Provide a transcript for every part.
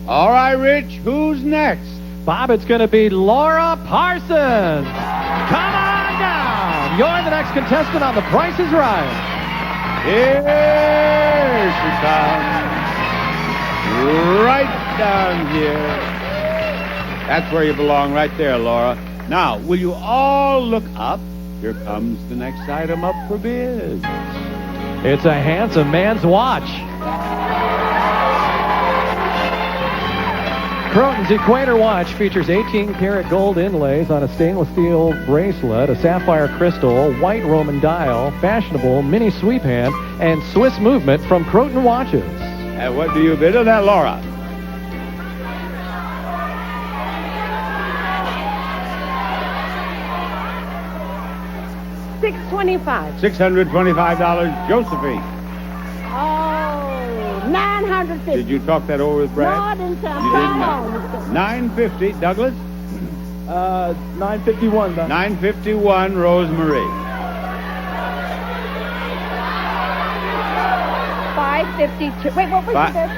All right, Rich, who's next? Bob, it's going to be Laura Parsons. Come on down. You're the next contestant on The Price is Right. Here she comes. Right down here. That's where you belong, right there, Laura. Now, will you all look up? Here comes the next item up for bid. It's a handsome man's watch. Croton's Equator watch features 18-karat gold inlays on a stainless steel bracelet, a sapphire crystal, white Roman dial, fashionable mini sweep hand, and Swiss movement from Croton Watches. And what do you bid on that, Laura? $625. $625, Josephine. Oh, $950. Did you talk that over with Brad? No, I didn't. You did not. $950, Douglas. $951. $951, Rosemarie. $552. Wait, what was this?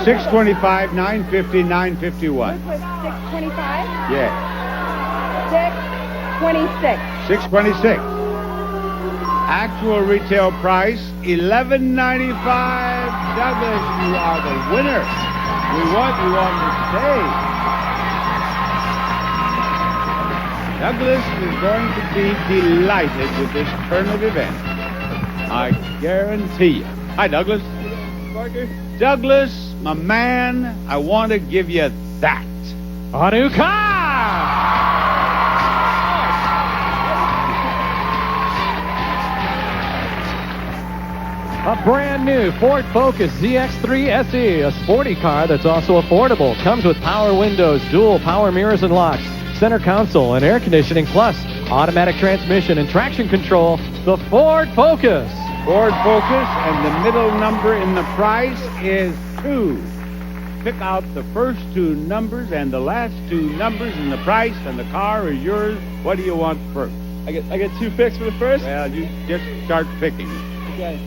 $625, $950, $951. This was $625? Yeah. $626. $626. Actual retail price, $11.95. Douglas, you are the winner. We want you on the stage. Douglas is going to be delighted with this turn of events. I guarantee you. Hi, Douglas. Parker. Douglas, my man, I want to give you that. A new car! A brand new Ford Focus ZX3 SE, a sporty car that's also affordable. Comes with power windows, dual power mirrors and locks, center console and air conditioning, plus automatic transmission and traction control. The Ford Focus. Ford Focus, and the middle number in the price is 2. Pick out the first 2 numbers and the last 2 numbers in the price, and the car is yours. What do you want first? I get 2 picks for the first. Well, you just start picking. Okay.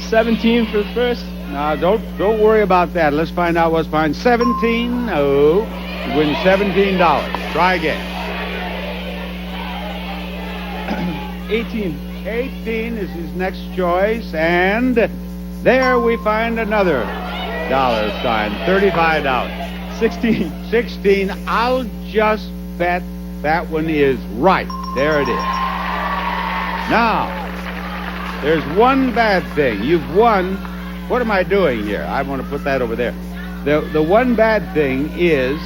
17 for the first. Now, don't worry about that. Let's find out what's behind 17. No, you win $17. Try again. 18. 18 is his next choice, and there we find another dollar sign, $35. 16. 16. I'll just bet that one is right. There it is. Now, there's one bad thing. You've won. What am I doing here? I want to put that over there. The one bad thing is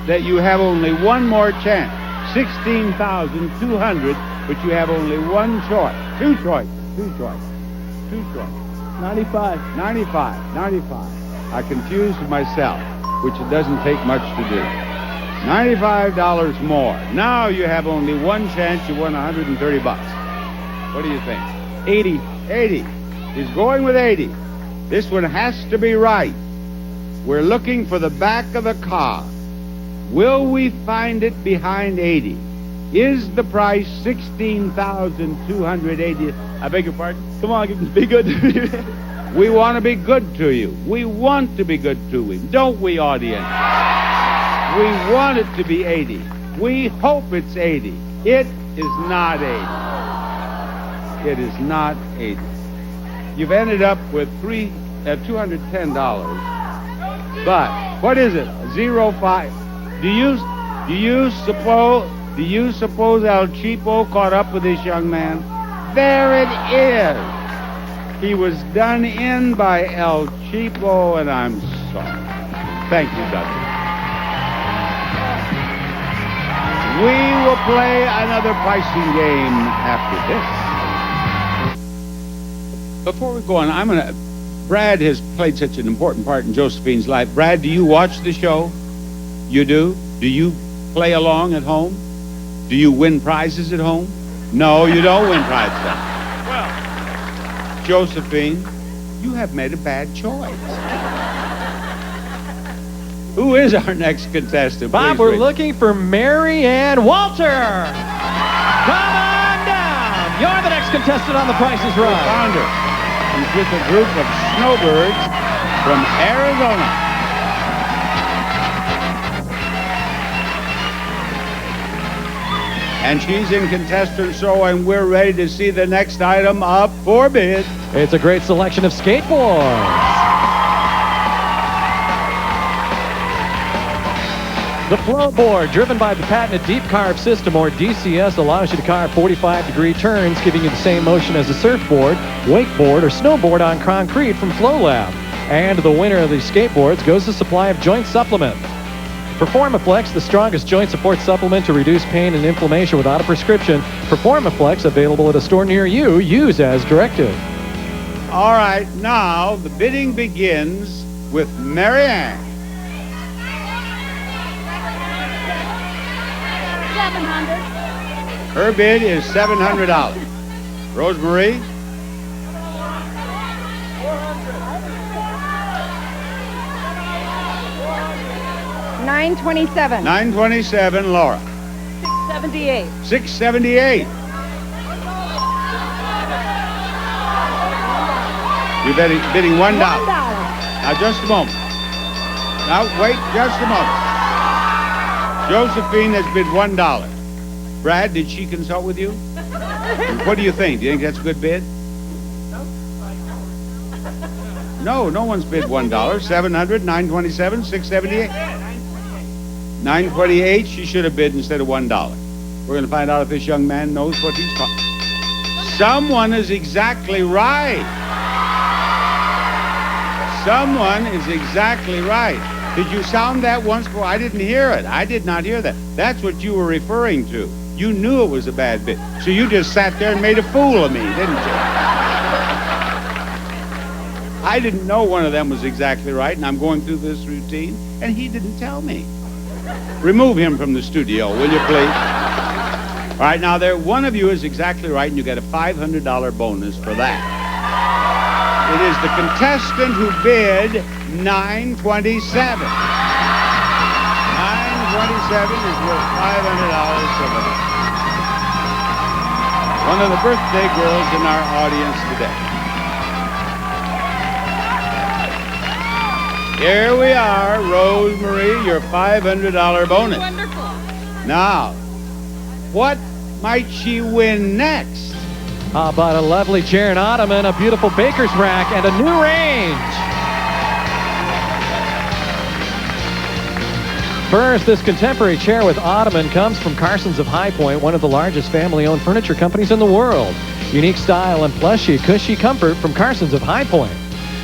that you have only one more chance. 16,200, but you have only one choice. Two choices. 95. 95. I confused myself, which it doesn't take much to do. $95 more. Now you have only one chance. You won $130. What do you think? 80. 80. He's going with 80. This one has to be right. We're looking for the back of the car. Will we find it behind 80? Is the price $16,280? I beg your pardon? Come on, be good to me. We want to be good to you. We want to be good to him. Don't we, audience? We want it to be 80. We hope it's 80. It is not 80. It is not 80. You've ended up with $210. But what is it? 05. Do you suppose El Cheapo caught up with this young man? There it is. He was done in by El Cheapo, and I'm sorry. Thank you, Douglas. We will play another pricing game after this. Before we go on, Brad has played such an important part in Josephine's life. Brad, do you watch the show? You do? Do you play along at home? Do you win prizes at home? No, you don't win prizes at home. Well, Josephine, you have made a bad choice. Who is our next contestant? Bob, Please, we're Rich. looking for Mary Ann Walter. Come on down. You're the next contestant on The Price is Right. Found her. He's with a group of snowbirds from Arizona. And she's in contestant show, and we're ready to see the next item up for bid. It's a great selection of skateboards. The flow board, driven by the patented Deep Carve System, or DCS, allows you to carve 45-degree turns, giving you the same motion as a surfboard, wakeboard, or snowboard on concrete from Flow Lab. And the winner of these skateboards goes the supply of joint supplement. Performaflex, the strongest joint support supplement to reduce pain and inflammation without a prescription. Performaflex, available at a store near you. Use as directed. All right, now the bidding begins with Mary Ann. 700. Her bid is $700. Rosemarie? 927. $927. Laura? 678. $678. You're bidding $1. Now, just a moment. Now, wait just a moment. Josephine has bid $1. Brad, did she consult with you? What do you think? Do you think that's a good bid? No one's bid $1. 700, 927, 678. 928, she should have bid instead of $1. We're going to find out if this young man knows what he's talking. Someone is exactly right. Someone is exactly right. Did you sound that once before? I didn't hear it. I did not hear that. That's what you were referring to. You knew it was a bad bid. So you just sat there and made a fool of me, didn't you? I didn't know one of them was exactly right, and I'm going through this routine, and he didn't tell me. Remove him from the studio, will you please? All right, now one of you is exactly right, and you get a $500 bonus for that. It is the contestant who bid $927. $927 is worth $500 for that. One of the birthday girls in our audience today. Here we are, Rosemarie, your $500 bonus. Wonderful. Now, what might she win next? How about a lovely chair and ottoman, a beautiful baker's rack, and a new range? First, this contemporary chair with ottoman comes from Carson's of High Point, one of the largest family-owned furniture companies in the world. Unique style and plushy, cushy comfort from Carson's of High Point.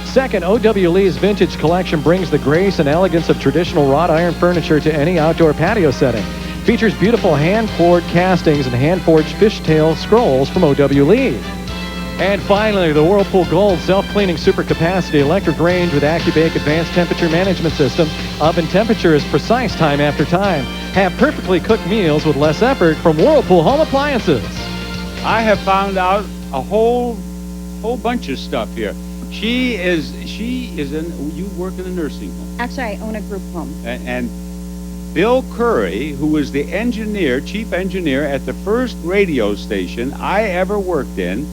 Second, O.W. Lee's vintage collection brings the grace and elegance of traditional wrought iron furniture to any outdoor patio setting. Features beautiful hand-poured castings and hand-forged fishtail scrolls from O.W. Lee. And finally, the Whirlpool Gold self-cleaning super-capacity electric range with AccuBake advanced temperature management system. Oven temperature is precise time after time. Have perfectly cooked meals with less effort from Whirlpool Home Appliances. I have found out a whole bunch of stuff here. You work in a nursing home. Actually, I own a group home. And Bill Curry, who was the chief engineer at the first radio station I ever worked in,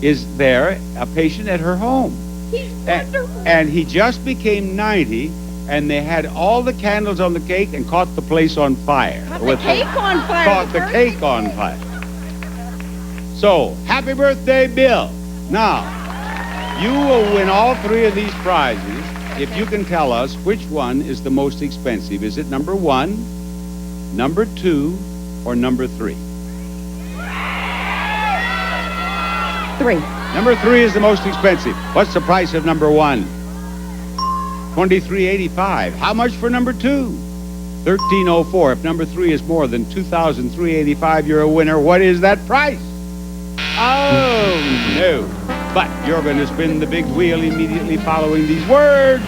is there, a patient at her home. He's wonderful. And he just became 90, and they had all the candles on the cake and caught the place on fire. Caught the cake on fire. Caught the cake on fire. So, happy birthday, Bill. Now, you will win all three of these prizes if you can tell us which one is the most expensive. Is it number 1, number 2, or number 3? 3. Number 3 is the most expensive. What's the price of number 1? $23.85. How much for number 2? $13.04. If number 3 is more than $2,385, you're a winner. What is that price? Oh, no. But you're going to spin the big wheel immediately following these words.